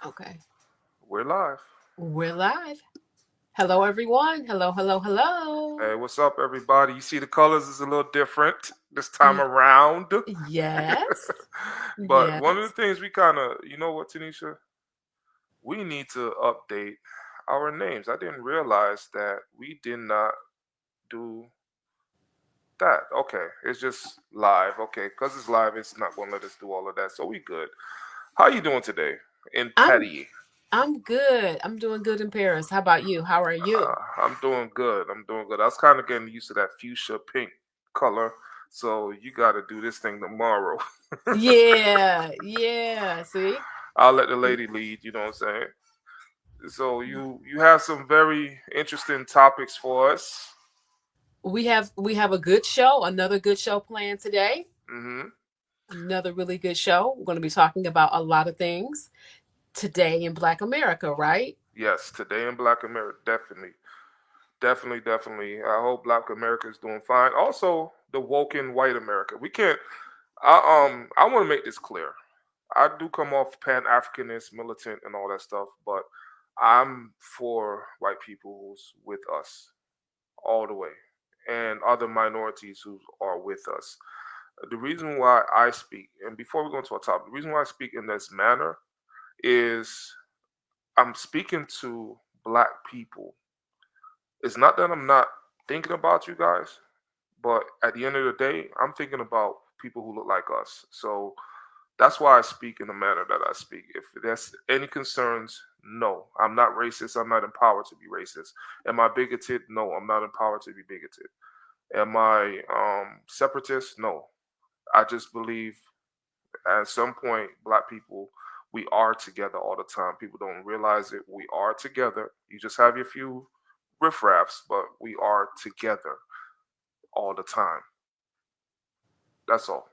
Okay. We're live. We're live. Hello, everyone. Hello, hello, hello. Hey, what's up, everybody? You see the colors is a little different this time around. Yes. But one of the Yes. things we kind of, you know what, Tanisha? We need to update our names. I didn't realize that we did not do that. Okay, it's just live. Okay, because it's live, it's not going to let us do all of that. So we good. How you doing today in I'm Patty? I'm good. I'm doing good in Paris. How about you? How are you? I'm doing good. I'm doing good. I was kind of getting used to that fuchsia pink color. So you got to do this thing tomorrow. Yeah. Yeah. See? I'll let the lady lead. You know what I'm saying? So you have some very interesting topics for us. We have a good show, another good show planned today. Hmm. Another really good show. We're going to be talking about a lot of things today in Black America, right? Yes, today in Black America, definitely, definitely, definitely. I hope Black America is doing fine. Also, the woken white America. We can't. I want to make this clear. I do come off Pan Africanist, militant, and all that stuff, but I'm for white people who's with us all the way, and other minorities who are with us. The reason why I speak, and before we go into our topic, the reason why I speak in this manner is I'm speaking to black people. It's not that I'm not thinking about you guys, but at the end of the day, I'm thinking about people who look like us. So that's why I speak in the manner that I speak. If there's any concerns, no, I'm not racist. I'm not empowered to be racist. Am I bigoted? No, I'm not empowered to be bigoted. Am I separatist? No. I just believe at some point, black people, we are together all the time. People don't realize it. We are together. You just have your few riffraffs, but we are together all the time. That's all.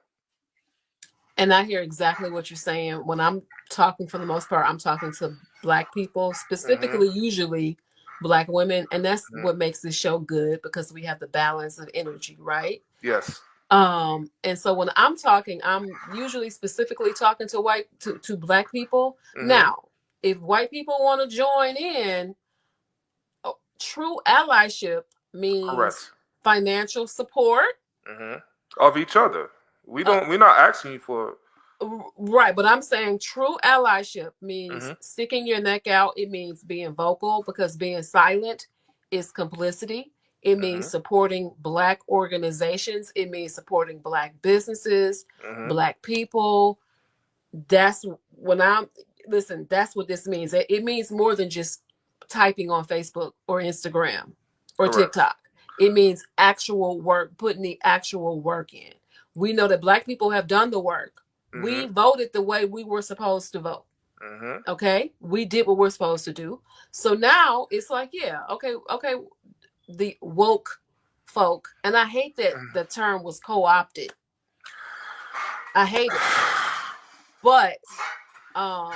And I hear exactly what you're saying. When I'm talking, for the most part, I'm talking to Black people, Hmm. specifically, usually Black women. And that's Hmm. what makes this show good because we have the balance of energy, right? Yes. And so when I'm talking, I'm usually specifically talking to to Black people. Hmm. Now, if white people want to join in, true allyship means Correct. financial support. Hmm. Of each other. We don't. We're not asking you for. Right, but I'm saying true allyship Hmm. means sticking your neck out. It means being vocal because being silent is complicity. It means Hmm. supporting Black organizations. It means supporting Black businesses, Hmm. Black people. That's when I'm listen. That's what this means. It means more than just typing on Facebook or Instagram or Correct. TikTok. It means actual work, putting the actual work in. We know that Black people have done the work. We Hmm. voted the way we were supposed to vote. Hmm. Okay, we did what we're supposed to do. So now it's like, yeah, okay, okay. The woke folk, and I hate that the term was co-opted. I hate it, but um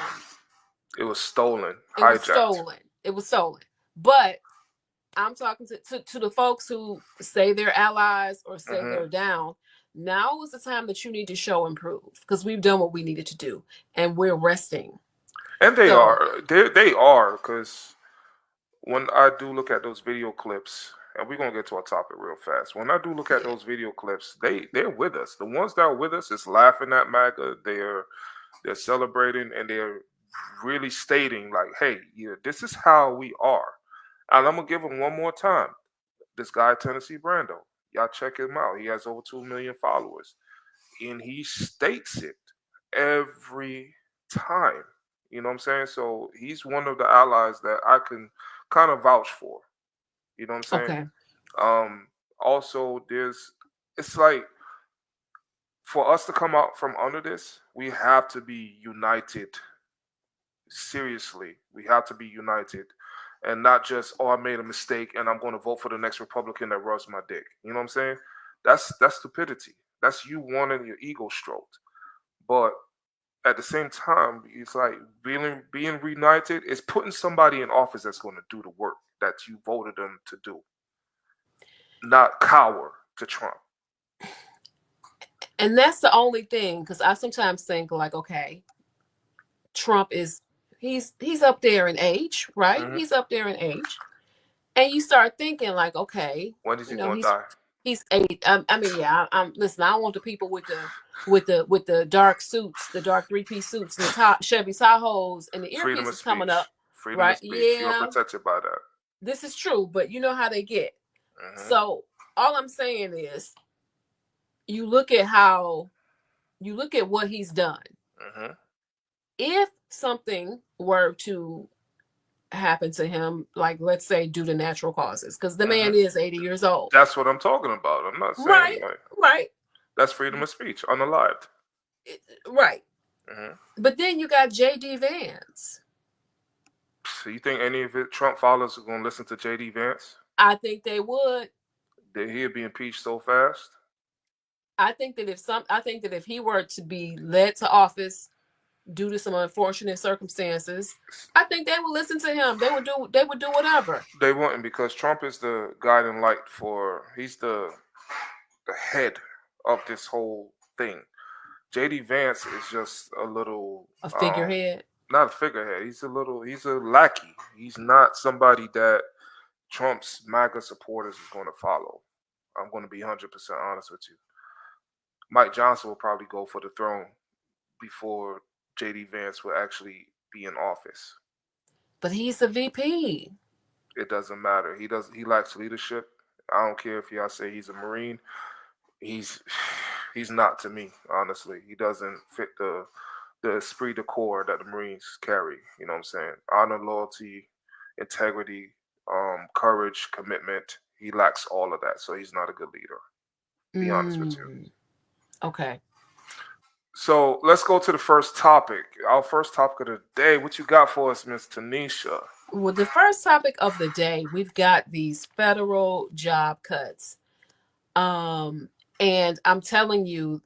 It was stolen, it was hijacked. stolen. It was stolen. But I'm talking to the folks who say they're allies or say Hmm. they're down. Now is the time that you need to show and prove because we've done what we needed to do and we're resting. And they So, are. They are because when I do look at those video clips, and we're gonna get to our topic real fast. When I do look at yeah. those video clips, they're with us. The ones that are with us is laughing at MAGA. They're celebrating and they're really stating like, "Hey, yeah, this is how we are." And I'm gonna give them one more time. This guy Tennessee Brando, y'all check him out. He has over 2 million followers, and he states it every time. You know what I'm saying? So he's one of the allies that I can kind of vouch for. You know what I'm saying? Okay. Um, Also, it's like for us to come out from under this, we have to be united. Seriously, we have to be united, and not just I made a mistake and I'm going to vote for the next Republican that rubs my dick. You know what I'm saying? That's stupidity. That's you wanting your ego stroked. But at the same time, it's like being reunited is putting somebody in office that's going to do the work that you voted them to do, not cower to Trump. And that's the only thing because I sometimes think like, okay, Trump is he's up there in age, right? He's up there in age, and you start thinking like, okay, When is he going to die? he's 80. I mean, yeah. I'm listen. I don't want the people with the dark suits, the dark 3-piece suits, and the Chevy Tahoes, and the Freedom of earpieces coming speech. up. Freedom Right? of speech. You are Yeah, protected by that. this is true, but you know how they get. So all I'm saying is, you look at what he's done. If something were to happen to him, like let's say due to natural causes, because the man is 80 years old. That's what I'm talking about. I'm not saying right. That's freedom of speech, unalived. Right. But then you got J.D. Vance. So you think any of it Trump followers are going to listen to J.D. Vance? I think they would. That he'd be impeached so fast? I think that if he were to be led to office due to some unfortunate circumstances, I think they would listen to him. They would do whatever. They wouldn't, because Trump is the guiding light he's the head of this whole thing. J.D. Vance is just a figurehead. Not a figurehead. He's a lackey. He's not somebody that Trump's MAGA supporters is going to follow. I'm going to be 100% honest with you. Mike Johnson will probably go for the throne before J.D. Vance will actually be in office. But he's a VP. It doesn't matter. He lacks leadership. I don't care if y'all say he's a Marine. He's not, to me, honestly. He doesn't fit the esprit de corps that the Marines carry. You know what I'm saying? Honor, loyalty, integrity, courage, commitment. He lacks all of that, so he's not a good leader. To be honest with you. Okay. So let's go to the first topic. Our first topic of the day. What you got for us, Miss Tanisha? Well, the first topic of the day, we've got these federal job cuts. And I'm telling you,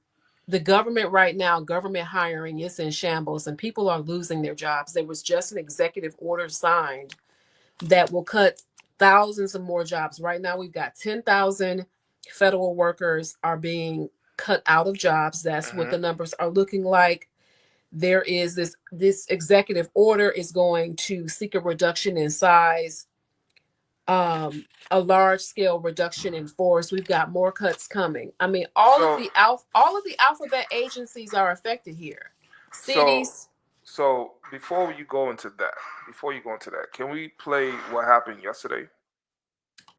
the government right now, government hiring is in shambles and people are losing their jobs. There was just an executive order signed that will cut thousands of more jobs. Right now, we've got 10,000 federal workers are being cut out of jobs. That's what the numbers are looking like. There is this executive order is going to seek a reduction in size, a large scale reduction in force. We've got more cuts coming. I mean, all of the alphabet agencies are affected here. Cities. So before you go into that, can we play what happened yesterday?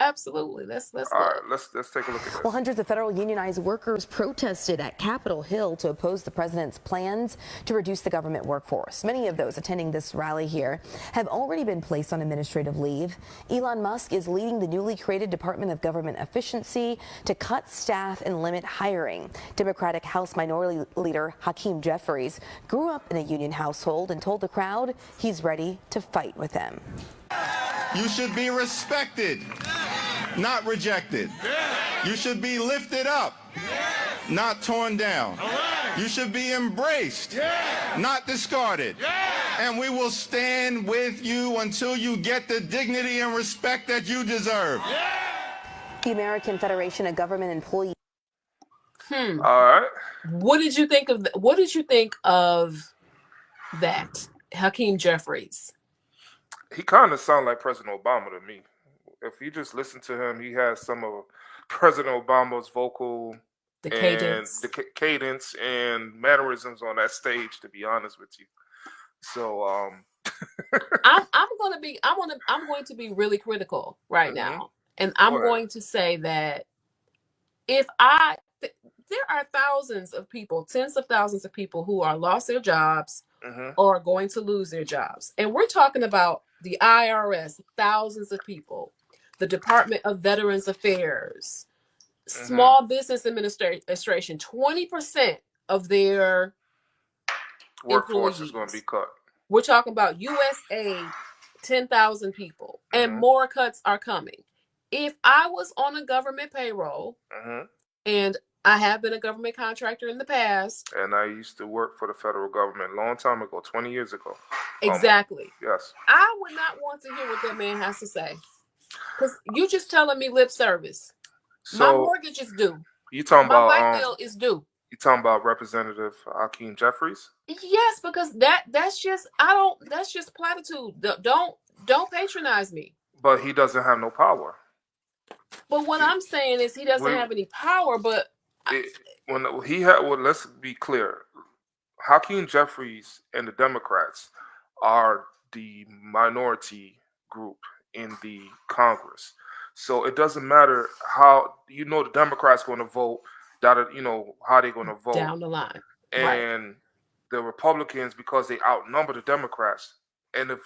Absolutely. Let's all right, let's take a look at this. Well, hundreds of federal unionized workers protested at Capitol Hill to oppose the president's plans to reduce the government workforce. Many of those attending this rally here have already been placed on administrative leave. Elon Musk is leading the newly created Department of Government Efficiency to cut staff and limit hiring. Democratic House Minority Leader Hakeem Jeffries grew up in a union household and told the crowd he's ready to fight with them. You should be respected, not rejected. You should be lifted up, not torn down. You should be embraced, not discarded. And we will stand with you until you get the dignity and respect that you deserve. The American Federation of Government Employees. All right. What did you think of that, Hakeem Jeffries? He kind of sounds like President Obama to me. If you just listen to him, he has some of President Obama's vocal cadence and mannerisms on that stage, to be honest with you. So I'm going to be really critical right now. And I'm going to say that there are thousands of people, tens of thousands of people who are lost their jobs or are going to lose their jobs. And we're talking about the IRS, thousands of people, the Department of Veterans Affairs, Small Business Administration, 20% of their workforce is going to be cut. We're talking about USA, 10,000 people, and more cuts are coming. If I was on a government payroll, and I have been a government contractor in the past. And I used to work for the federal government a long time ago, 20 years ago. Exactly. Yes. I would not want to hear what that man has to say. Because you just telling me lip service. So my mortgage is due. You talking my about light bill is due. You talking about Representative Hakeem Jeffries? Yes, because that's just that's just platitude. Don't patronize me. But he doesn't have no power. But what I'm saying is he doesn't have any power. But let's be clear. Hakeem Jeffries and the Democrats are the minority group in the Congress. So it doesn't matter how the Democrats going to vote. That how they're going to vote down the line, and the Republicans, because they outnumber the Democrats. And if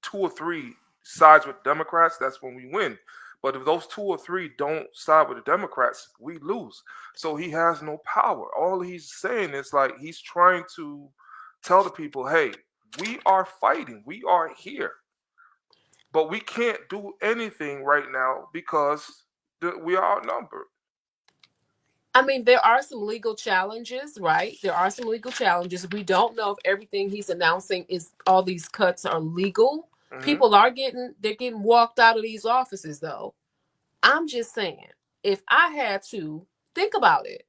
2 or 3 sides with Democrats, that's when we win. But if those 2 or 3 don't side with the Democrats, we lose. So he has no power. All he's saying is like he's trying to tell the people, hey, we are fighting. We are here. But we can't do anything right now because we are outnumbered. I mean, there are some legal challenges, right? There are some legal challenges. We don't know if everything he's announcing is all these cuts are legal. Mm-hmm. People are getting walked out of these offices, though. I'm just saying, if I had to think about it,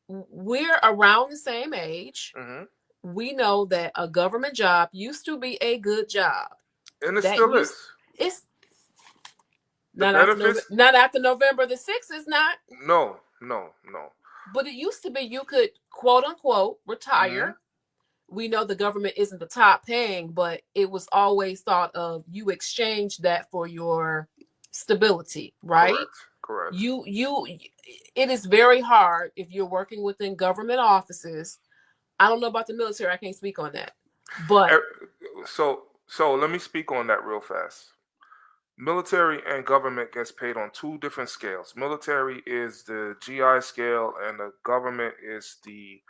we're around the same age. Mm-hmm. We know that a government job used to be a good job. And it still is. It's not after November the 6th, it's not. No. But it used to be you could, quote unquote, retire. Mm-hmm. We know the government isn't the top paying, but it was always thought of you exchange that for your stability, right? Correct. It is very hard if you're working within government offices. I don't know about the military. I can't speak on that. But so let me speak on that real fast. Military and government gets paid on 2 different scales. Military is the GI scale, and the government is the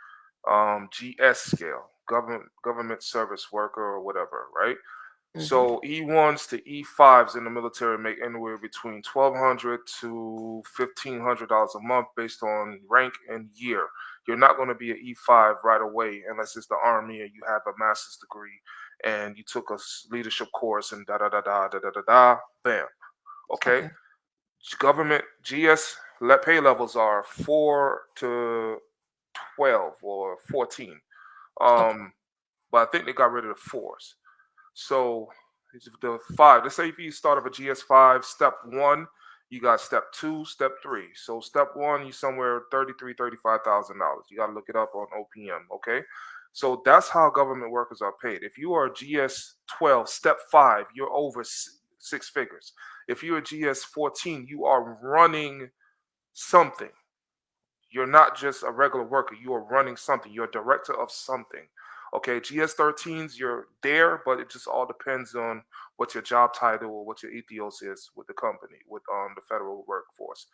GS scale, government service worker or whatever, right? Mm-hmm. So E1s to E5s in the military make anywhere between $1,200 to $1,500 a month based on rank and year. You're not going to be an E5 right away unless it's the Army and you have a master's degree and you took a leadership course and bam. Okay. Government GS pay levels are 4 to 12 or 14. But I think they got rid of the 4s. So the 5, let's say if you start off a GS5, step 1, you got step 2, step 3. So step 1, you somewhere $33,000-$35,000. You got to look it up on OPM, okay? So that's how government workers are paid. If you are a GS12, step 5, you're over 6 figures. If you're a GS14, you are running something. You're not just a regular worker. You are running something. You're a director of something. Okay, GS13s, you're there, but it just all depends on what your job title or what your ethos is with the company, with the federal workforce.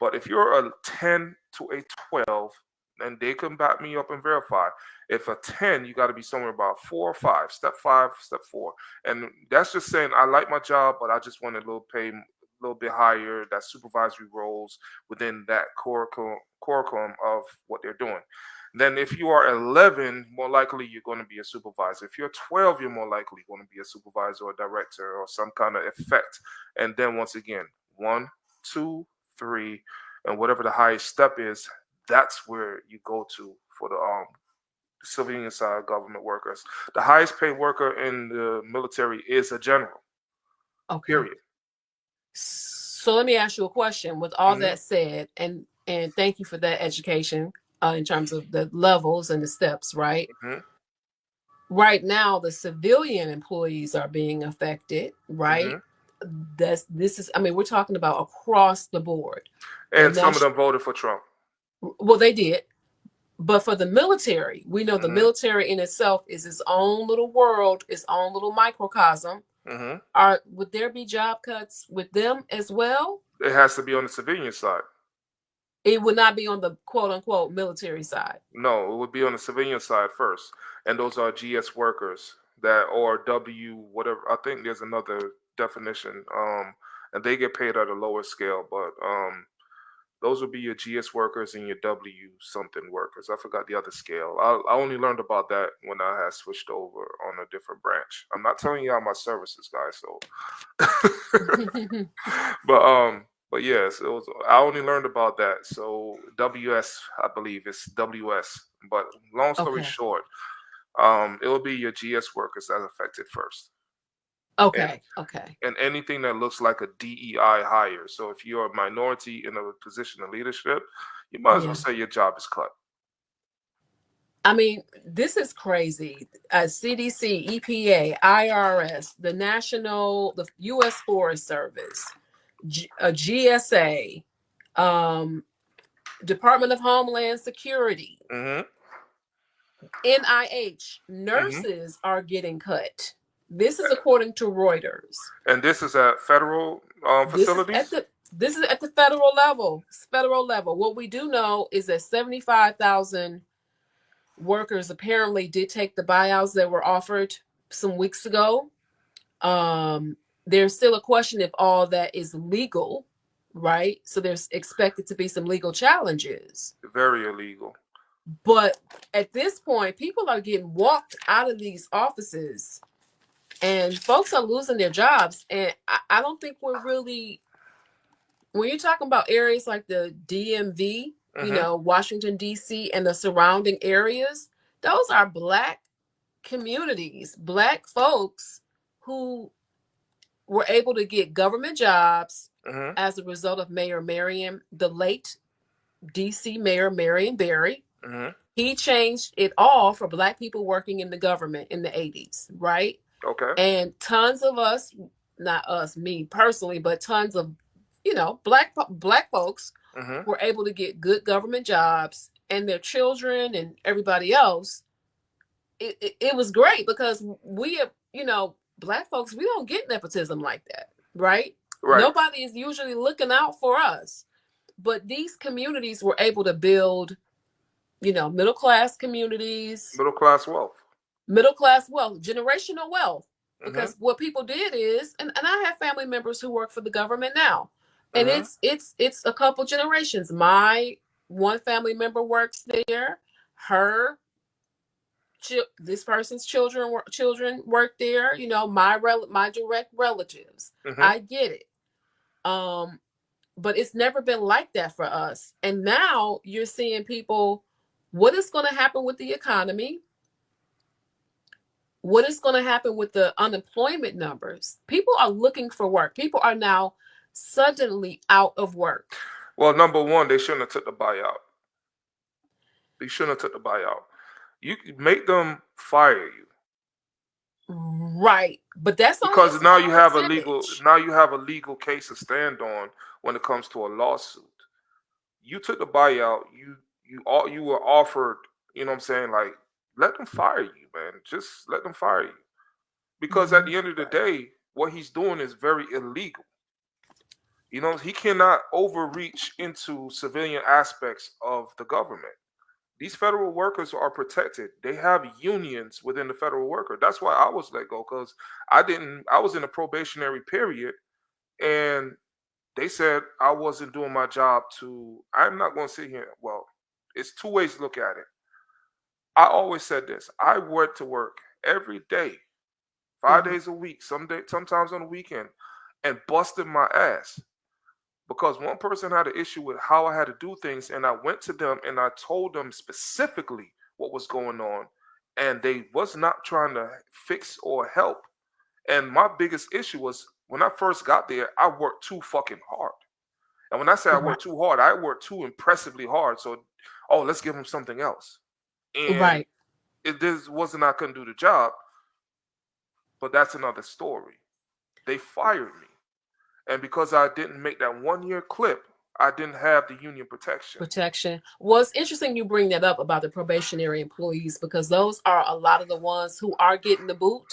But if you're a 10 to a 12, and they can back me up and verify, if a 10, you got to be somewhere about 4 or 5, step 5, step 4. And that's just saying, I like my job, but I just want a little bit higher, that supervisory roles within that curriculum of what they're doing. Then if you are 11, more likely you're going to be a supervisor. If you're 12, you're more likely going to be a supervisor or director or some kind of effect. And then once again, 1, 2, 3, and whatever the highest step is, that's where you go to for the civilian side government workers. The highest paid worker in the military is a general. Okay. Period. So let me ask you a question. With all that said, and thank you for that education in terms of the levels and the steps, right? Mm-hmm. Right now, the civilian employees are being affected, right? Mm-hmm. We're talking about across the board. And some of them voted for Trump. Well, they did. But for the military, we know the military in itself is its own little world, its own little microcosm. Mm-hmm. Would there be job cuts with them as well? It has to be on the civilian side. It would not be on the quote-unquote military side. No, it would be on the civilian side first. And those are GS workers or W, whatever. I think there's another definition. And they get paid at a lower scale. But those would be your GS workers and your W something workers. I forgot the other scale. I only learned about that when I had switched over on a different branch. I'm not telling you all my services, guys. So, but But yes, it was. I only learned about that. So WS, I believe it's WS. But long story Okay. short, it will be your GS workers that's affected first, and Okay. Okay. and anything that looks like a DEI hire. So if you're a minority in a position of leadership, you might as well Yeah. say your job is cut. I mean, this is crazy. CDC, EPA, IRS, the U.S. Forest Service, GSA, Department of Homeland Security, Mm-hmm. NIH, Mm-hmm. nurses are getting cut. This is according to Reuters. And this is at federal This is at facilities. the federal level. Federal level. What we do know is that 75,000 workers apparently did take the buyouts that were offered some weeks ago. There's still a question if all that is legal, right? So there's expected to be some legal challenges. Very illegal. But at this point, people are getting walked out of these offices and folks are losing their jobs. And I don't think we're really, when you're talking about areas like the DMV, Washington, D.C., and the surrounding areas, those are Black communities, Black folks who were able to get government jobs as a result of the late DC Mayor Marion Barry. He changed it all for Black people working in the government in the 80s, right? Okay. And tons of us, not us, me personally, but tons of, Black folks were able to get good government jobs, and their children and everybody else. It was great because we have, Black folks, we don't get nepotism like that, right? Nobody is usually looking out for us. But these communities were able to build, middle class communities, middle class wealth, generational wealth. Because what people did is, and I have family members who work for the government now, and it's a couple generations. My one family member works there. This person's children work there. My direct relatives. I get it. But it's never been like that for us. And now you're seeing people. What is going to happen with the economy? What is going to happen with the unemployment numbers? People are looking for work. People are now suddenly out of work. Well, number one, they shouldn't have took the buyout. They shouldn't have took the buyout. You make them fire you. Right. But that's because now you have a legal case to stand on when it comes to a lawsuit. You took the buyout, you were offered, you know what I'm saying, like, let them fire you, man. Just let them fire you. Because at the end of the day, what he's doing is very illegal. He cannot overreach into civilian aspects of the government. These federal workers are protected. They have unions within the federal worker. That's why I was let go, because I was in a probationary period, and they said I wasn't doing my job I'm not going to sit here. Well, it's two ways to look at it. I always said this. I went to work every day, 5 days a week, sometimes on the weekend, and busted my ass. Because one person had an issue with how I had to do things, and I went to them and I told them specifically what was going on, and they was not trying to fix or help. And my biggest issue was, when I first got there, I worked too fucking hard. And when I say I worked too hard, I worked too impressively hard. So, let's give them something else. And this wasn't I couldn't do the job, but that's another story. They fired me. And because I didn't make that 1 year clip, I didn't have the union protection. Well, it's interesting you bring that up about the probationary employees, because those are a lot of the ones who are getting the boot.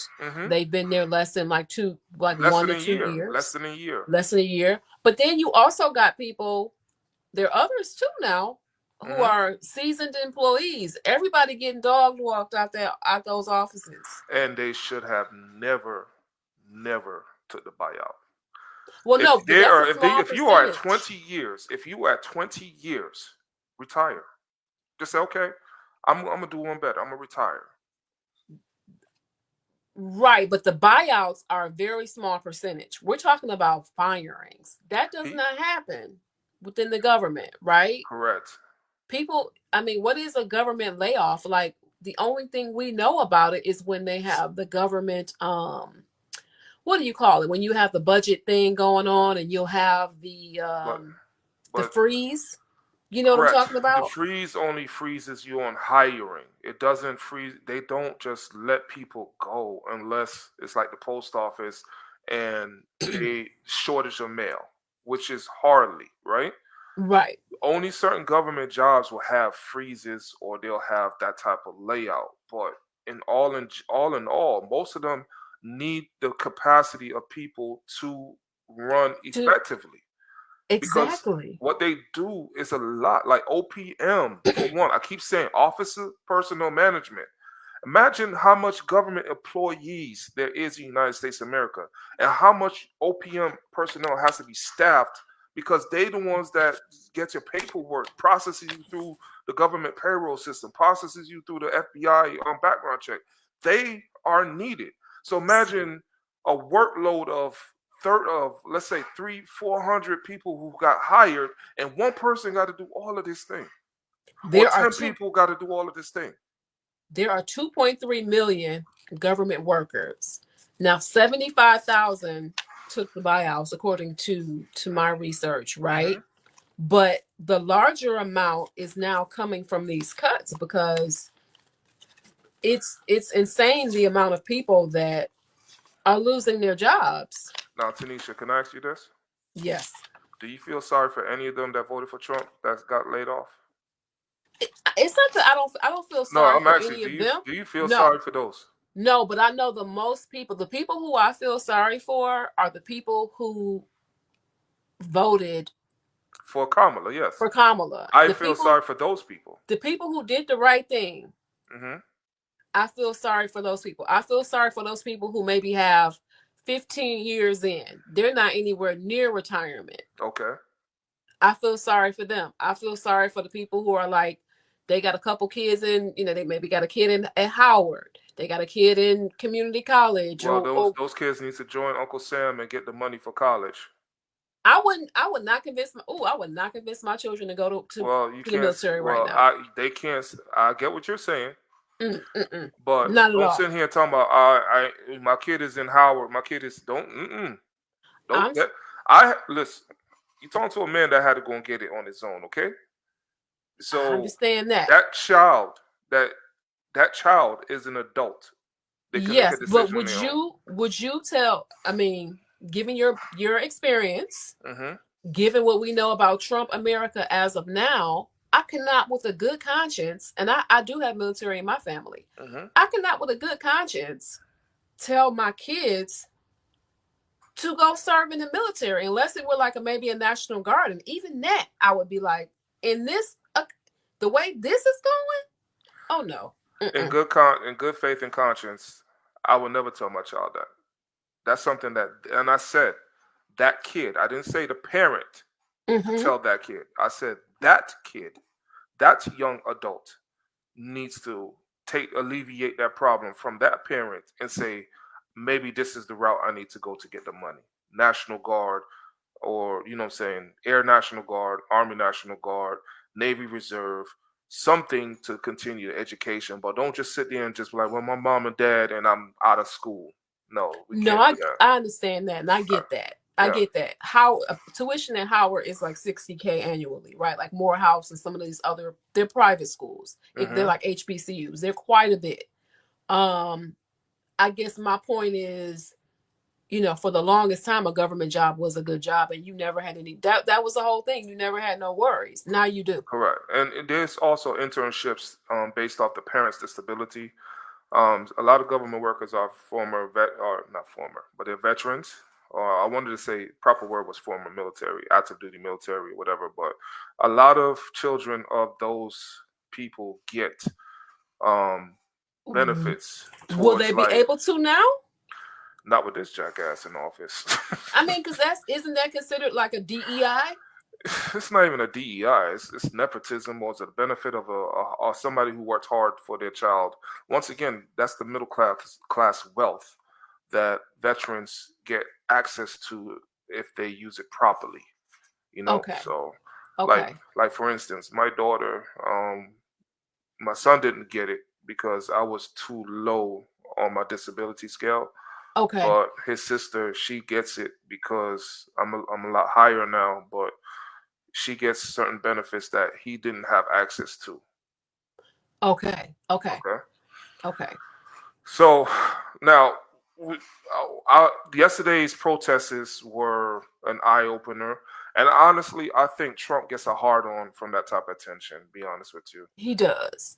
They've been there less than 1 to 2 years. Less than a year. Less than a year. But then you also got people, there are others too now, who are seasoned employees. Everybody getting dog walked out those offices. And they should have never took the buyout. Well, if you are at 20 years, retire. Just say, okay, I'm gonna do one better. I'm gonna retire. Right, but the buyouts are a very small percentage. We're talking about firings. That does not happen within the government, right? Correct. People, I mean, what is a government layoff? Like, the only thing we know about it is when they have the government, what do you call it? When you have the budget thing going on and you'll have the But freeze. You know what I'm correct. talking The about? freeze only freezes you on hiring. It doesn't freeze. They don't just let people go unless it's like the post office and a shortage of mail, which is hardly, right? Right. Only certain government jobs will have freezes or they'll have that type of layout. But in all, most of them need the capacity of people to run To effectively because exactly. what they do is a lot. Like OPM, for one, I keep saying officer personnel management. Imagine how much government employees there is in the United States of America and how much OPM personnel has to be staffed because they the ones that get your paperwork, processes you through the government payroll system, processes you through the FBI background check. They are needed. So imagine a workload of let's say 300-400 people who got hired and one person got to do all of this thing. Or There are 10 people got to do all of this thing. There are 2.3 million government workers. Now, 75,000 took the buyouts, according to my research, right? But the larger amount is now coming from these cuts because it's insane the amount of people that are losing their jobs. Now, Tanisha, can I ask you this? Yes. Do you feel sorry for any of them that voted for Trump that got laid off? It's not that I don't feel No, sorry I'm for asking, any of them. do you feel No. sorry for those? No, but I know the people who I feel sorry for are the people who voted For Kamala, yes. for Kamala. I feel sorry for those people. The people who did the right thing. I feel sorry for those people. I feel sorry for those people who maybe have 15 years in. They're not anywhere near retirement. Okay. I feel sorry for them. I feel sorry for the people who are like, they got a couple kids in, they maybe got a kid at Howard. They got a kid in community college. Well, those kids need to join Uncle Sam and get the money for college. I would not convince my children to go to the military right now. They can't. I get what you're saying. But not at all. Don't sit here talking about my kid is in Howard. My kid is don't listen. You talking to a man that had to go and get it on his own, okay? So I understand that. That child is an adult. Yes, but would you tell? I mean, given your experience, given what we know about Trump America as of now, I cannot, with a good conscience, and I do have military in my family. I cannot, with a good conscience, tell my kids to go serve in the military unless it were like maybe a National Guard, and even that I would be like, in this the way this is going, oh no. In good faith and conscience, I would never tell my child that. That's something that, and I said that kid. I didn't say the parent tell that kid. I said that kid, that young adult, needs to alleviate that problem from that parent and say, maybe this is the route I need to go to get the money. National Guard, or Air National Guard, Army National Guard, Navy Reserve, something to continue the education. But don't just sit there and just be like, well, my mom and dad and I'm out of school. No, I understand that, and I get that. I get that. How tuition at Howard is like $60,000 annually, right? Like Morehouse and some of these they're private schools. They're like HBCUs. They're quite a bit. I guess my point is, for the longest time, a government job was a good job, and you never had any. That was the whole thing. You never had no worries. Now you do. Correct. And there's also internships based off the parents' disability. A lot of government workers are they're veterans. I wanted to say proper word was former military, active duty military, whatever. But a lot of children of those people get benefits. Will they be able to now? Not with this jackass in office. I mean, because isn't that considered like a DEI? it's not even a DEI. It's nepotism, or it's the benefit of or somebody who worked hard for their child. Once again, that's the middle class wealth that veterans get access to if they use it properly. Okay. So Okay. like for instance, my daughter, my son didn't get it because I was too low on my disability scale. Okay. But his sister, she gets it because I'm a lot higher now, but she gets certain benefits that he didn't have access to. Okay. Okay. Okay. Okay. So now, yesterday's protests were an eye opener, and honestly, I think Trump gets a hard on from that type of attention. Be honest with you, He does.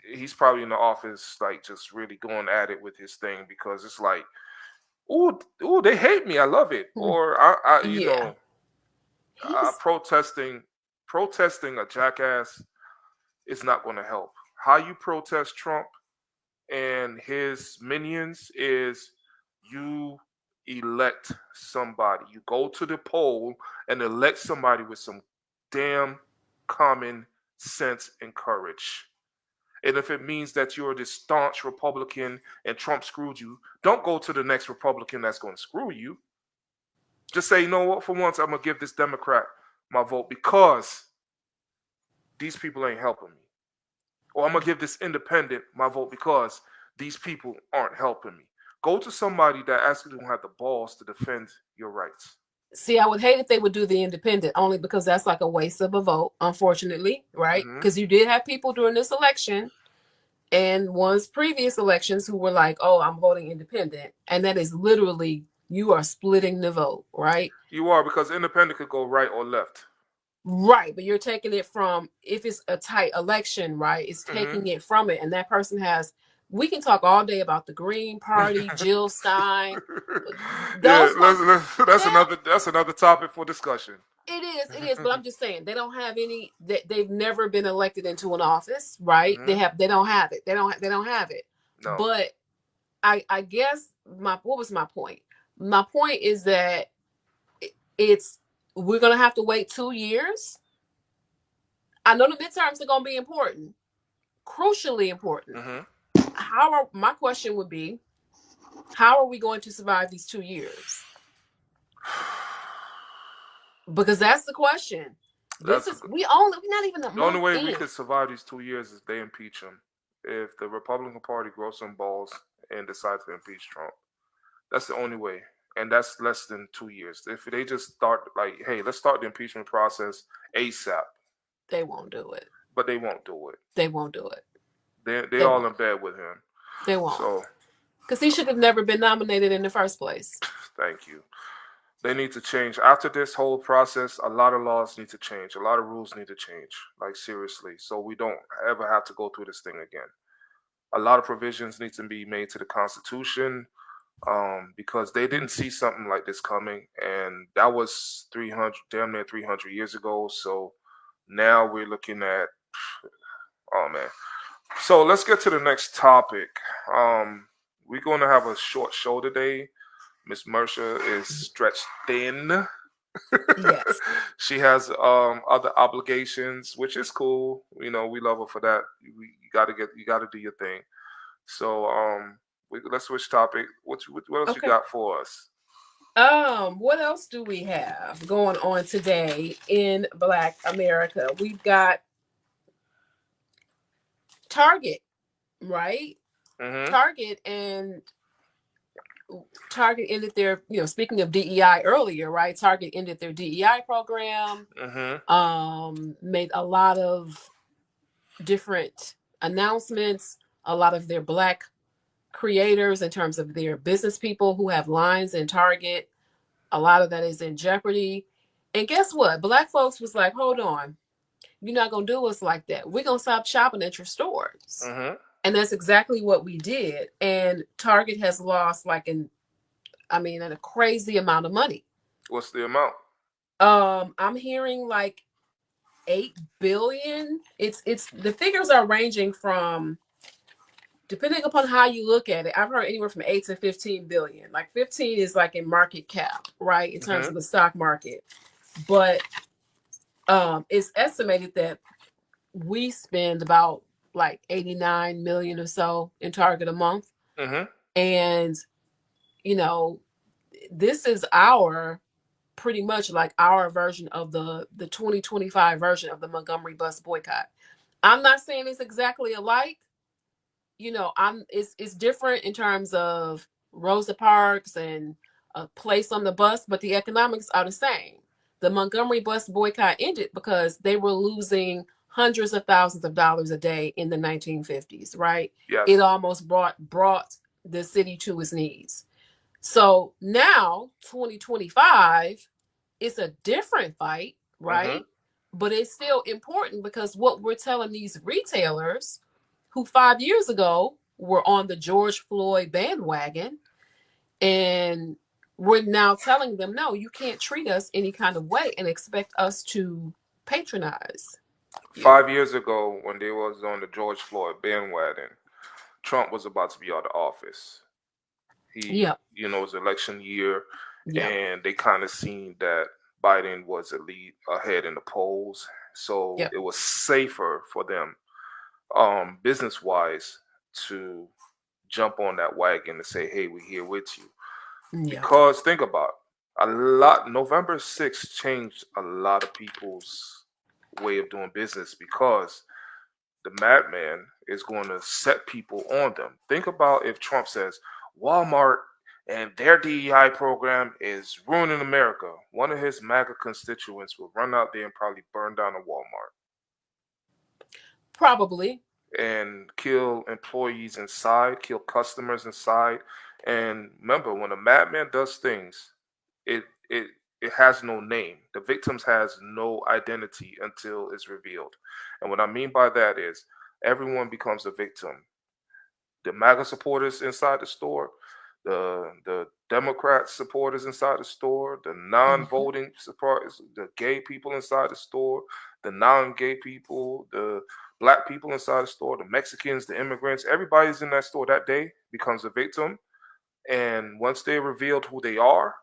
he's probably in the office, like just really going at it with his thing because it's like, ooh, they hate me, I love it, or Yeah. protesting a jackass is not going to help. How you protest Trump and his minions is you elect somebody. You go to the poll and elect somebody with some damn common sense and courage. And if it means that you're this staunch Republican and Trump screwed you, don't go to the next Republican that's going to screw you. Just say, you know what, for once, I'm going to give this Democrat my vote because these people ain't helping me. Or I'm going to give this independent my vote because these people aren't helping me. Go to somebody that actually don't have the balls to defend your rights. See, I would hate if they would do the independent, only because that's like a waste of a vote, unfortunately, right? Because you did have people during this election and one's previous elections who were like, oh, I'm voting independent. And that is literally, you are splitting the vote, right? You are, because independent could go right or left. Right, but you're taking it from, if it's a tight election, right? It's taking it from it. And that person has, we can talk all day about the Green Party, Jill Stein. That's another topic for discussion. It is, but I'm just saying they don't have any. They've never been elected into an office, right? They don't have it. They don't have it. No. But I guess what was my point? My point is that we're gonna have to wait 2 years. I know the midterms are gonna be important, crucially important. My question would be, how are we going to survive these 2 years? Because that's the question. We're not even the only way we could survive these 2 years is they impeach him. If the Republican Party grows some balls and decides to impeach Trump, that's the only way. And that's less than 2 years. If they just start like, hey, let's start the impeachment process ASAP. They won't do it. But they won't do it. They won't do it. They all in bed with him. They won't. So, because he should have never been nominated in the first place. Thank you. They need to change. After this whole process, a lot of laws need to change. A lot of rules need to change. Like, seriously. So we don't ever have to go through this thing again. A lot of provisions need to be made to the Constitution because they didn't see something like this coming. And that was damn near 300 years ago. So now we're looking at, oh, man. So let's get to the next topic. We're going to have a short show today. Miss Mercer is stretched thin. Yes. She has other obligations, which is cool. You know, we love her for that. You gotta do your thing. So let's switch topic. What else you got for us? What else do we have going on today in Black America? We've got Target, right? Target ended their, speaking of DEI earlier, right? Target ended their DEI program, made a lot of different announcements, a lot of their Black creators in terms of their business people who have lines in Target. A lot of that is in jeopardy. And guess what? Black folks was like, hold on, you're not going to do us like that. We're going to stop shopping at your stores. And that's exactly what we did. And Target has lost a crazy amount of money. What's the amount? I'm hearing like $8 billion. It's the figures are ranging from, depending upon how you look at it, I've heard anywhere from 8 to 15 billion. Like 15 is like in market cap, right? In terms of the stock market. But it's estimated that we spend about like 89 million or so in Target a month. And, you know, this is pretty much like our version of the 2025 version of the Montgomery bus boycott. I'm not saying it's exactly alike. You know, it's different in terms of Rosa Parks and a place on the bus, but the economics are the same. The Montgomery bus boycott ended because they were losing hundreds of thousands of dollars a day in the 1950s, right? Yes. It almost brought the city to its knees. So now 2025, it's a different fight, right? But it's still important because what we're telling these retailers who 5 years ago were on the George Floyd bandwagon, and we're now telling them, no, you can't treat us any kind of way and expect us to patronize. 5 years ago, when they was on the George Floyd bandwagon, Trump was about to be out of office. It was election year, and they kind of seen that Biden was ahead in the polls, so it was safer for them, business-wise, to jump on that wagon and say, "Hey, we're here with you." Because think about November 6th changed a lot of people's way of doing business because the madman is going to set people on them. Think about if Trump says Walmart and their DEI program is ruining America. One of his MAGA constituents will run out there and probably burn down a Walmart. Probably. And kill employees inside, kill customers inside. And remember, when a madman does things, it has no name. The victims has no identity until it's revealed. And what I mean by that is everyone becomes a victim. The MAGA supporters inside the store, the Democrat supporters inside the store, the non-voting supporters, the gay people inside the store, the non-gay people, the Black people inside the store, the Mexicans, the immigrants, everybody's in that store that day becomes a victim. And once they revealed who they are,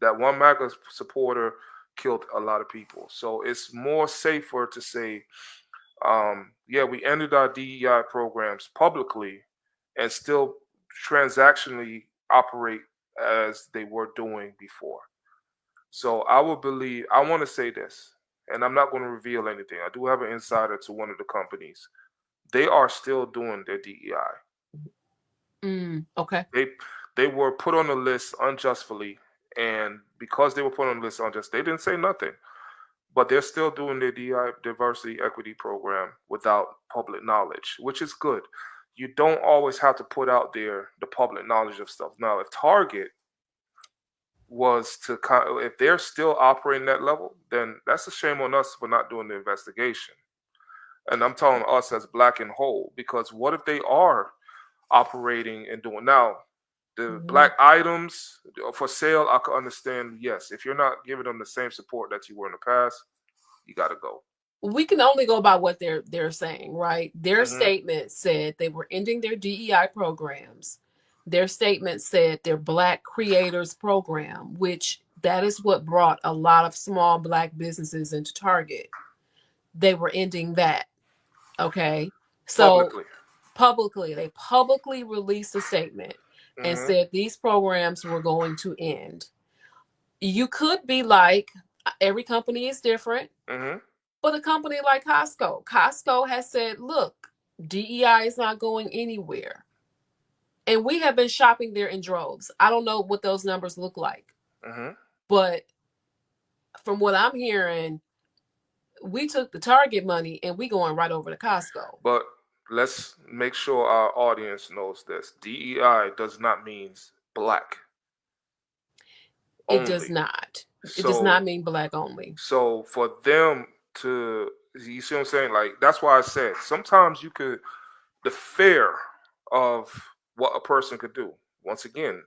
that one MAGA supporter killed a lot of people. So it's more safer to say, we ended our DEI programs publicly and still transactionally operate as they were doing before. So I want to say this, and I'm not going to reveal anything. I do have an insider to one of the companies. They are still doing their DEI. Okay. They were put on the list unjustly, and because they were put on the list unjustly, they didn't say nothing. But they're still doing their DEI, diversity equity program, without public knowledge, which is good. You don't always have to put out there the public knowledge of stuff. Now, if Target was if they're still operating that level, then that's a shame on us for not doing the investigation. And I'm telling us as Black and Whole, because what if they are operating and doing now? The Black items for sale, I could understand. Yes, if you're not giving them the same support that you were in the past, you got to go. We can only go by what they're saying, right? Their statement said they were ending their DEI programs. Their statement said their Black Creators Program, which that is what brought a lot of small Black businesses into Target. They were ending that. Okay. So publicly, they publicly released a statement and said these programs were going to end. You could be like, every company is different, but a company like Costco has said, look, DEI is not going anywhere. And we have been shopping there in droves. I don't know what those numbers look like, but from what I'm hearing, we took the Target money and we going right over to Costco. But let's make sure our audience knows this. DEI does not mean Black only. It does not. It does not mean Black only. So for them to, you see what I'm saying? Like, that's why I said sometimes the fear of what a person could do. Once again,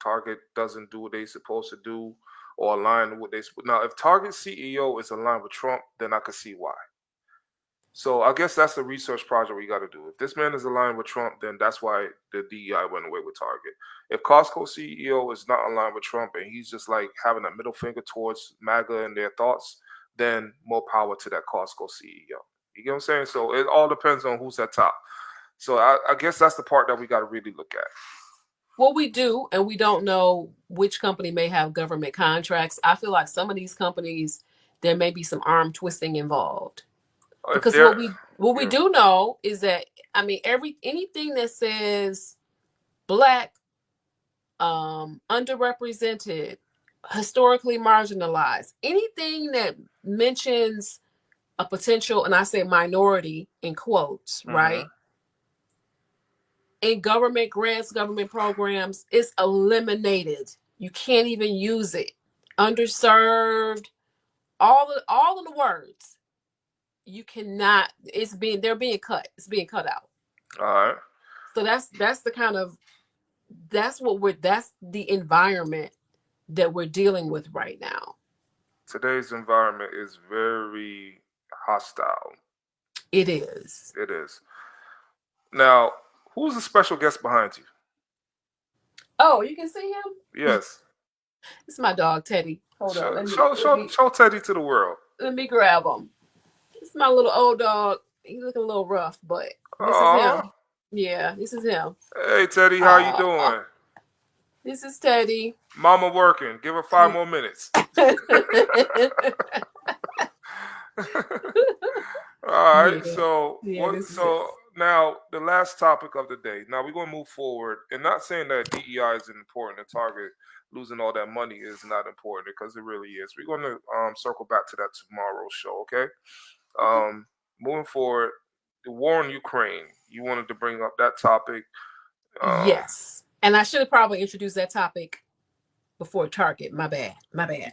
Target doesn't do what they're supposed to do or align with what they. Now, if Target CEO is aligned with Trump, then I could see why. So I guess that's the research project we got to do. If this man is aligned with Trump, then that's why the DEI went away with Target. If Costco CEO is not aligned with Trump and he's just like having a middle finger towards MAGA and their thoughts, then more power to that Costco CEO. You get what I'm saying? So it all depends on who's at top. So I guess that's the part that we got to really look at. Well, we do, and we don't know which company may have government contracts. I feel like some of these companies, there may be some arm twisting involved. Because what we do know is that, I mean, anything that says Black, underrepresented, historically marginalized, anything that mentions a potential, and I say minority in quotes, right? In government grants, government programs, it's eliminated. You can't even use it. Underserved, all of the words. You cannot. They're being cut. It's being cut out. All right. So that's the environment that we're dealing with right now. Today's environment is very hostile. It is. It is. Now, who's the special guest behind you? Oh, you can see him? Yes. It's my dog, Teddy. Hold on. Show Teddy to the world. Let me grab him. It's my little old dog. He's looking a little rough, but this is him. Yeah, this is him. Hey, Teddy, how you doing? This is Teddy. Mama working. Give her 5 more minutes. All right. Yeah. So now the last topic of the day. Now we're going to move forward, and not saying that DEI is important. The target losing all that money is not important, because it really is. We're going to circle back to that tomorrow's show. Okay. Moving forward, the war in Ukraine. You wanted to bring up that topic. Yes, and I should have probably introduced that topic before Target. My bad.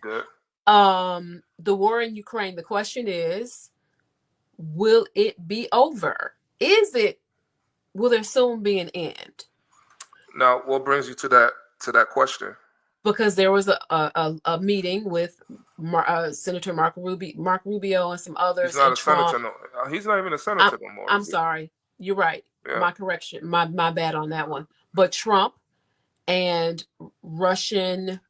Good. The war in Ukraine. The question is, will it be over? Will there soon be an end? Now, what brings you to that question? Because there was a meeting with Senator Marco Rubio and some others. He's not a senator. No, he's not even a senator no more. I'm sorry. You're right. Yeah. My correction. My bad on that one. But Trump and Russian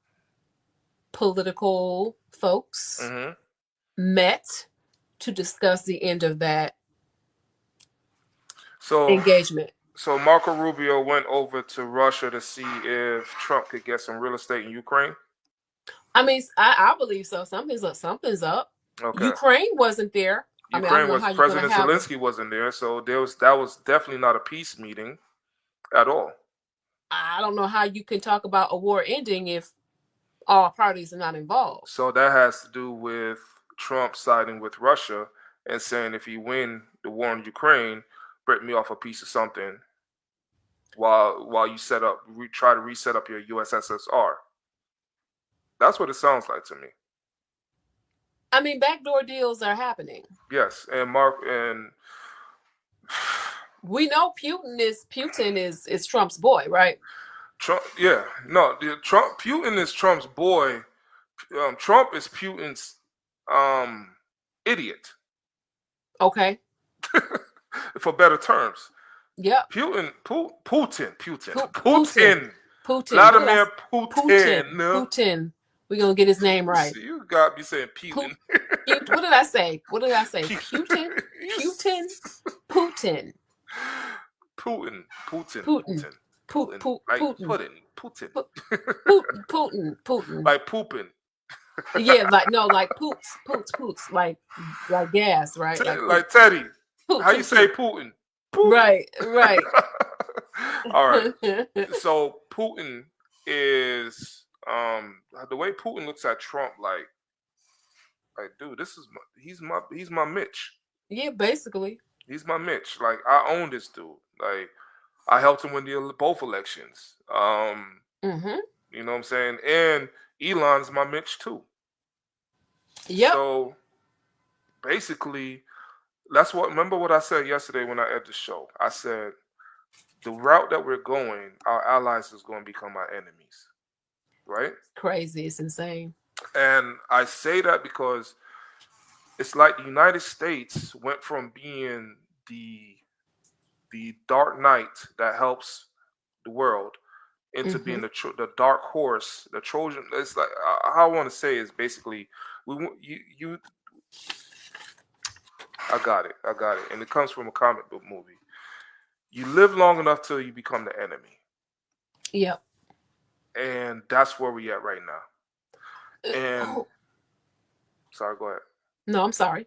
political folks met to discuss the end of that engagement. So Marco Rubio went over to Russia to see if Trump could get some real estate in Ukraine. I mean, I believe so. Something's up. Okay. Ukraine wasn't there. President Zelensky wasn't there, so that was definitely not a peace meeting at all. I don't know how you can talk about a war ending if all parties are not involved. So that has to do with Trump siding with Russia and saying, if you win the war in Ukraine, break me off a piece of something while you try to reset up your USSR. That's what it sounds like to me. I mean, backdoor deals are happening. Yes, and we know Putin is Trump's boy, right? Putin is Trump's boy. Trump is Putin's idiot. Okay. For better terms. Yeah. Putin. Vladimir Putin. We're going to get his name right. You got me saying Putin. What did I say? Putin? Like pooping. Yeah, like poots, like gas, right? Like Teddy. How you say Putin? Right. All right. So Putin is the way Putin looks at Trump, like dude, he's my Mitch. Yeah, basically. He's my Mitch. Like, I own this dude. Like, I helped him win both elections. You know what I'm saying? And Elon's my Mitch too. Yep. So basically, remember what I said yesterday when I ended the show. I said, the route that we're going, our allies is going to become our enemies. Right? It's crazy. It's insane. And I say that because it's like the United States went from being the dark knight that helps the world into being the dark horse, the Trojan. It's like, how I want to say is basically, I got it. And it comes from a comic book movie. You live long enough till you become the enemy. Yep. And that's where we at right now. And sorry, go ahead. No, I'm sorry.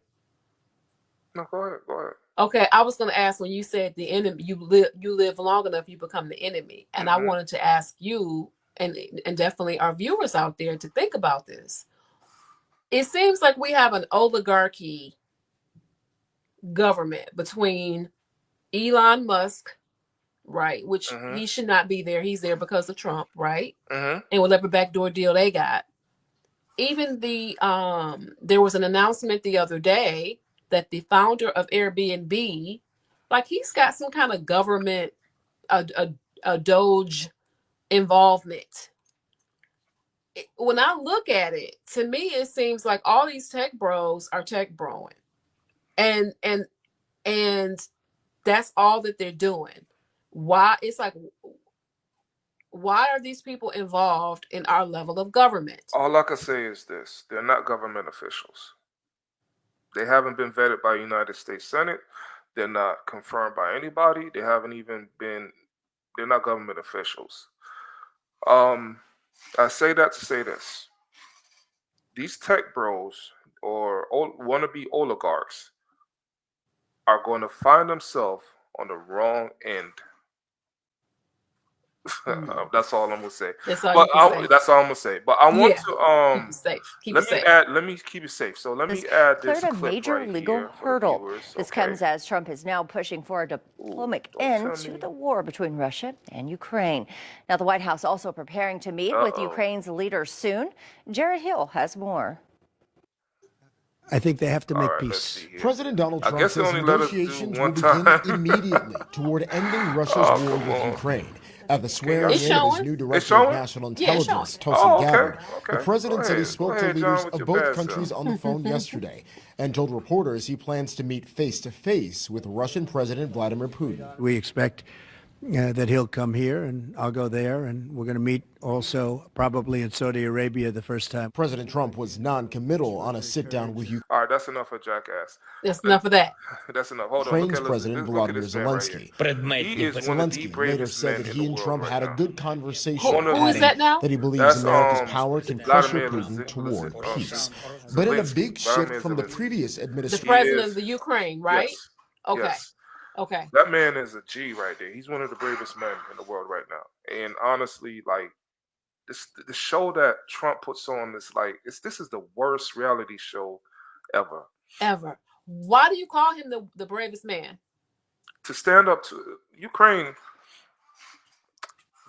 No, go ahead. Okay, I was going to ask, when you said the enemy, you live long enough, you become the enemy, and I wanted to ask you and definitely our viewers out there to think about this. It seems like we have an oligarchy government between Elon Musk, right, which he should not be there. He's there because of Trump, right? And whatever backdoor deal they got. Even there was an announcement the other day that the founder of Airbnb, like, he's got some kind of government, a Doge involvement. When I look at it, to me, it seems like all these tech bros are tech broing, and that's all that they're doing. Why? It's like, why are these people involved in our level of government? All I can say is this: they're not government officials. They haven't been vetted by the United States Senate. They're not confirmed by anybody. They haven't even been. They're not government officials. I say that to say this: these tech bros or wannabe oligarchs are going to find themselves on the wrong end. That's all I'm gonna say. That's all That's all I'm gonna say. But I want to keep it safe. Let me keep it safe. So let me add this cleared a clip major right legal here for hurdle. the viewers. This Okay. comes as Trump is now pushing for a diplomatic end to the war between Russia and Ukraine. Now, the White House also preparing to meet with Ukraine's leader soon. Jared Hill has more. I think they have to make peace. President Donald Trump says negotiations will begin immediately toward ending Russia's war with Ukraine. At the swearing in of his new director of national intelligence, Tulsi Gabbard, the president said he spoke to leaders of both countries on the phone yesterday and told reporters he plans to meet face-to-face with Russian President Vladimir Putin. We expect that he'll come here and I'll go there, and we're going to meet also probably in Saudi Arabia the first time. President Trump was non-committal on a sit-down with Ukraine. All right, that's enough of jackass. That's enough of that. That's enough. Hold on. Ukraine's President Volodymyr Zelensky. He is one of the later bravest said men that in he the and world Trump right had a now. good conversation, Who is that now? that he believes That's, America's power can pressure Vladimir Putin toward Zelensky. peace. But in a big shift Vladimir from the Zelensky. previous The administration. president of the Ukraine, right? Yes. Okay. Yes. Okay. That man is a G right there. He's one of the bravest men in the world right now. And honestly, like, the show that Trump puts on this, like, this is the worst reality show ever. Ever. Why do you call him the bravest man? To stand up to Ukraine,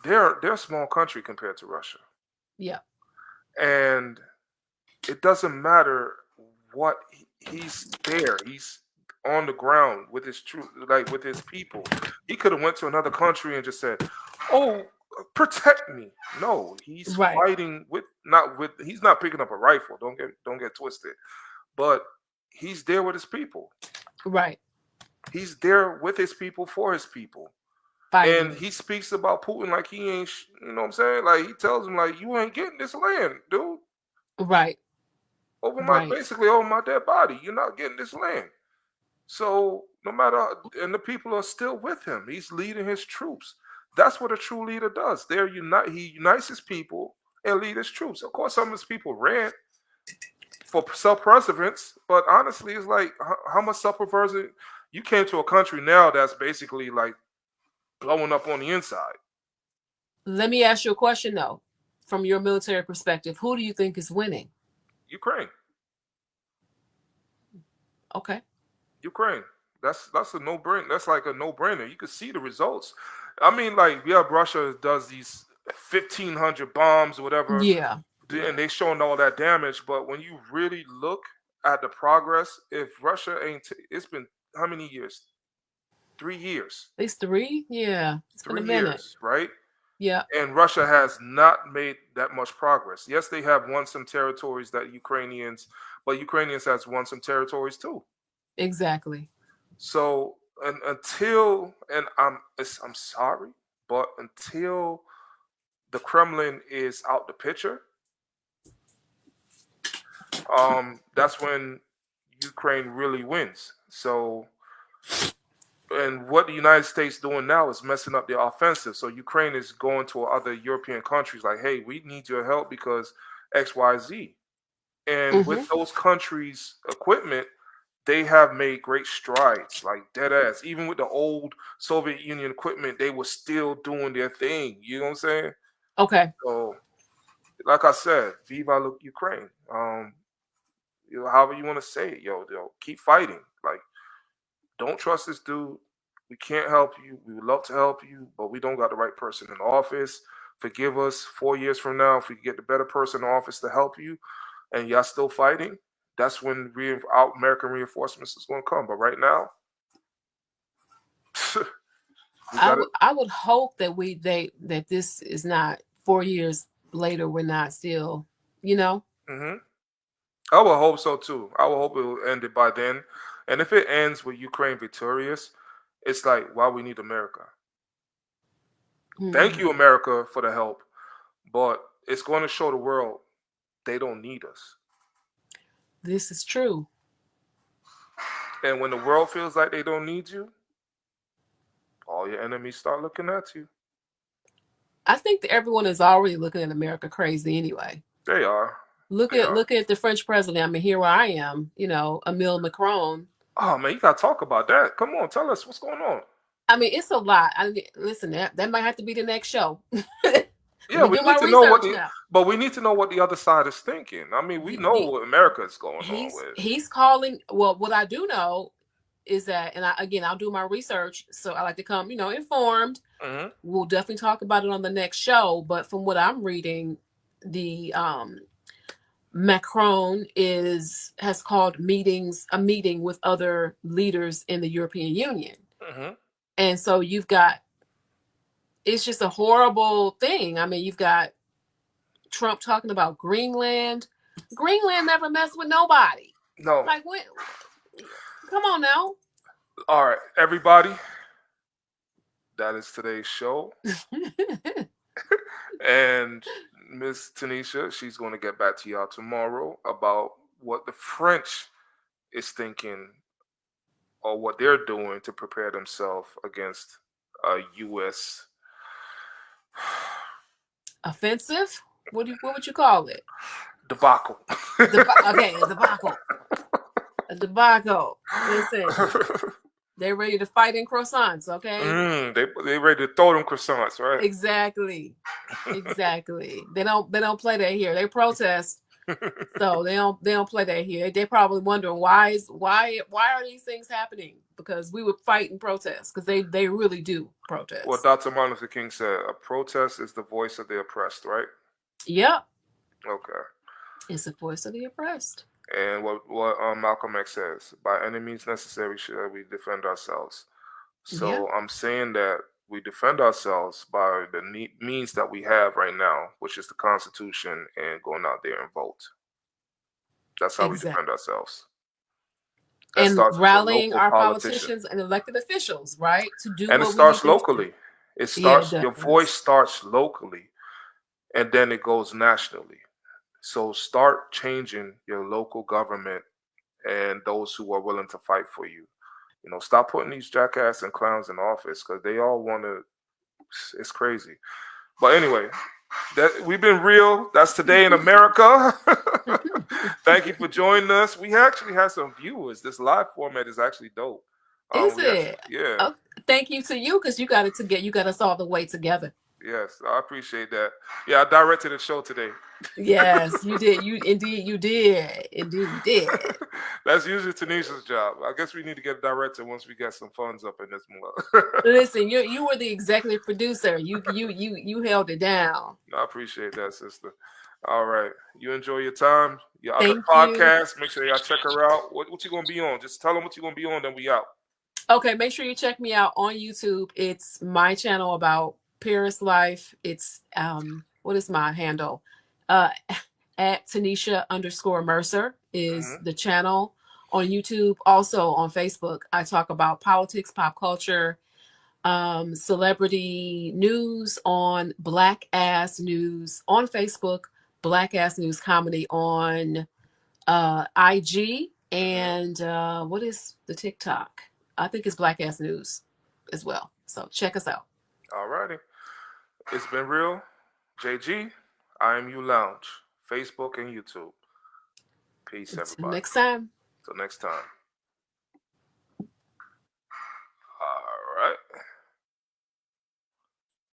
they're a small country compared to Russia. Yeah. And it doesn't matter what he's there. He's on the ground with his with his people. He could have went to another country and just said, "Oh, protect me." No, he's fighting he's not picking up a rifle. Don't get twisted. But he's there with his people. Right. He's there with his people for his people. And he speaks about Putin like he ain't, you know what I'm saying? Like, he tells him, like, you ain't getting this land, dude. Right. Basically over my dead body. You're not getting this land. So no matter, and the people are still with him. He's leading his troops. That's what a true leader does. He unites his people and lead his troops. Of course, some of his people ran for self-preservance, but honestly, it's like, how much self-preservance? You came to a country now that's basically like blowing up on the inside. Let me ask you a question, though. From your military perspective, who do you think is winning? Ukraine. Okay. Ukraine. That's a no-brainer. That's like a no-brainer. You can see the results. I mean, like, yeah, Russia does these 1,500 bombs or whatever. Yeah. And they showing all that damage. But when you really look at the progress, if Russia it's been how many years? 3 years. At least 3? Yeah. It's 3 been a minute. years, right? Yeah. And Russia has not made that much progress. Yes, they have won some territories but Ukrainians has won some territories too. Exactly. So until I'm sorry, but until the Kremlin is out the picture, that's when Ukraine really wins. So, and what the United States doing now is messing up their offensive. So Ukraine is going to other European countries like, hey, we need your help because X, Y, Z. And with those countries' equipment, they have made great strides, like dead ass. Even with the old Soviet Union equipment, they were still doing their thing. You know what I'm saying? Okay. So, like I said, Viva la Ukraine. You know, however you want to say it, yo, keep fighting. Like, don't trust this dude. We can't help you. We would love to help you, but we don't got the right person in office. Forgive us. 4 years from now, if we get the better person in office to help you, and y'all still fighting, that's when American reinforcements is going to come. But right now, I would hope that that this is not 4 years later. We're not still, you know. I would hope so too. I would hope it will end it by then. And if it ends with Ukraine victorious, it's like, why we need America? Thank you, America, for the help, but it's going to show the world they don't need us. This is true. And when the world feels like they don't need you, all your enemies start looking at you. I think that everyone is already looking at America crazy anyway. They are. Look at the French president. I mean, here I am, you know, Emile Macron. Oh man, you gotta talk about that. Come on, tell us what's going on. I mean, it's a lot. Listen, that might have to be the next show. Yeah, we need to know but we need to know what the other side is thinking. I mean, we know what America is going on with. He's calling. Well, what I do know is that, and I'll do my research, so I like to come, you know, informed. We'll definitely talk about it on the next show. But from what I'm reading, the Macron has called a meeting with other leaders in the European Union. And so it's just a horrible thing. I mean, you've got Trump talking about Greenland. Greenland never messed with nobody. No. Like, what? Come on now. All right, everybody. That is today's show. And Miss Tanisha, she's going to get back to y'all tomorrow about what the French is thinking or what they're doing to prepare themselves against a U.S. offensive. What would you call it? Debacle. Okay, a debacle. A debacle. Listen, they're ready to fight in croissants. Okay. They ready to throw them croissants, right? Exactly. They don't play that here. They protest. So they don't play that here. They're probably wondering why are these things happening? Because we would fight and protest, because they really do protest. Well, Dr. Martin Luther King said, a protest is the voice of the oppressed, right? Yep. Okay. It's the voice of the oppressed. And what Malcolm X says, by any means necessary should we defend ourselves. So I'm saying that we defend ourselves by the means that we have right now, which is the Constitution and going out there and vote. That's how we defend ourselves. And rallying our politicians and elected officials, right? To do and what it starts we need locally. It starts. Your voice starts locally, and then it goes nationally. So start changing your local government and those who are willing to fight for you. You know, stop putting these jackass and clowns in office because they all want to. It's crazy. But anyway, we've been real. That's Today in America. Thank you for joining us. We actually had some viewers. This live format is actually dope. Is it? Actually, yeah. Oh, thank you to you, because you got us all the way together. Yes, I appreciate that. Yeah, I directed the show today. Yes, you did. Indeed you did. That's usually Tanisha's job. I guess we need to get a director once we get some funds up in this month. Listen, you were the executive producer. You held it down. I appreciate that, sister. All right, you enjoy your time. Your other podcast. Make sure y'all check her out. What you gonna be on? Just tell them what you're gonna be on, then we out. Okay, make sure you check me out on YouTube. It's my channel about Paris life. It's what is my handle? At Tanisha_Mercer is the channel on YouTube. Also on Facebook, I talk about politics, pop culture, celebrity news on Black Ass News on Facebook, Black Ass News Comedy on IG, And what is the TikTok? I think it's Black Ass News as well. So check us out. All righty. It's been real. JG, IAMU Lounge, Facebook and YouTube. Peace, everybody. Until next time. Till next time.